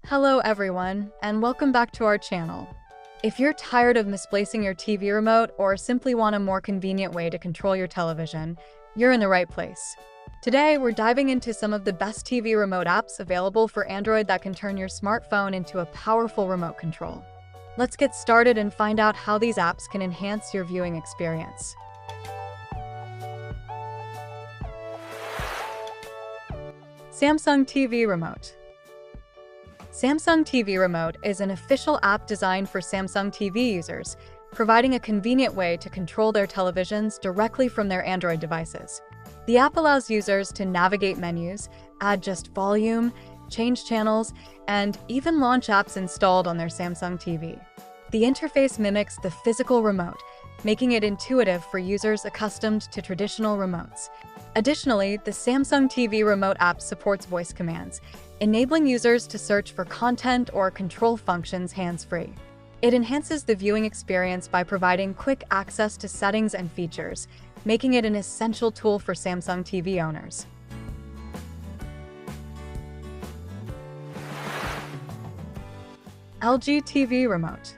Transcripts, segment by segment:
Hello everyone, and welcome back to our channel. If you're tired of misplacing your TV remote or simply want a more convenient way to control your television, you're in the right place. Today, we're diving into some of the best TV remote apps available for Android that can turn your smartphone into a powerful remote control. Let's get started and find out how these apps can enhance your viewing experience. Samsung TV Remote. Samsung TV Remote is an official app designed for Samsung TV users, providing a convenient way to control their televisions directly from their Android devices. The app allows users to navigate menus, adjust volume, change channels, and even launch apps installed on their Samsung TV. The interface mimics the physical remote, making it intuitive for users accustomed to traditional remotes. Additionally, the Samsung TV Remote app supports voice commands, enabling users to search for content or control functions hands-free. It enhances the viewing experience by providing quick access to settings and features, making it an essential tool for Samsung TV owners. LG TV Remote.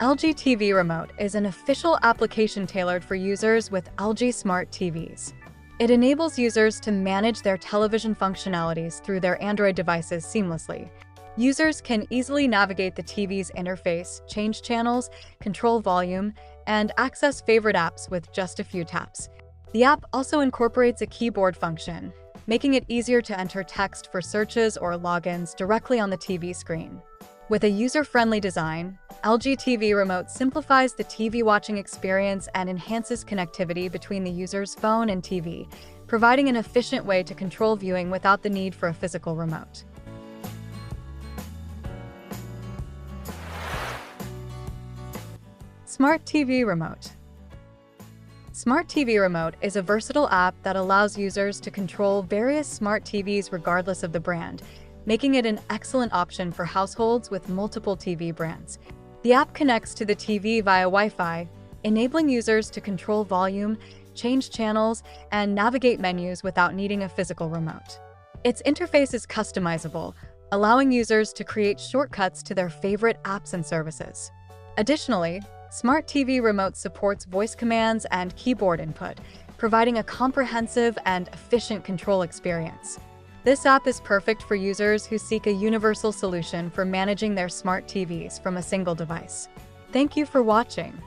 LG TV Remote is an official application tailored for users with LG Smart TVs. It enables users to manage their television functionalities through their Android devices seamlessly. Users can easily navigate the TV's interface, change channels, control volume, and access favorite apps with just a few taps. The app also incorporates a keyboard function, making it easier to enter text for searches or logins directly on the TV screen. With a user-friendly design, LG TV Remote simplifies the TV watching experience and enhances connectivity between the user's phone and TV, providing an efficient way to control viewing without the need for a physical remote. Smart TV Remote. Smart TV Remote is a versatile app that allows users to control various smart TVs regardless of the brand, making it an excellent option for households with multiple TV brands. The app connects to the TV via Wi-Fi, enabling users to control volume, change channels, and navigate menus without needing a physical remote. Its interface is customizable, allowing users to create shortcuts to their favorite apps and services. Additionally, Smart TV Remote supports voice commands and keyboard input, providing a comprehensive and efficient control experience. This app is perfect for users who seek a universal solution for managing their smart TVs from a single device. Thank you for watching.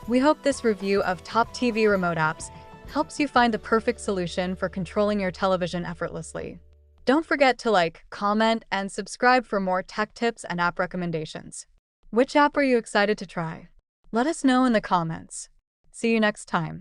We hope this review of top TV remote apps helps you find the perfect solution for controlling your television effortlessly. Don't forget to like, comment, and subscribe for more tech tips and app recommendations. Which app are you excited to try? Let us know in the comments. See you next time.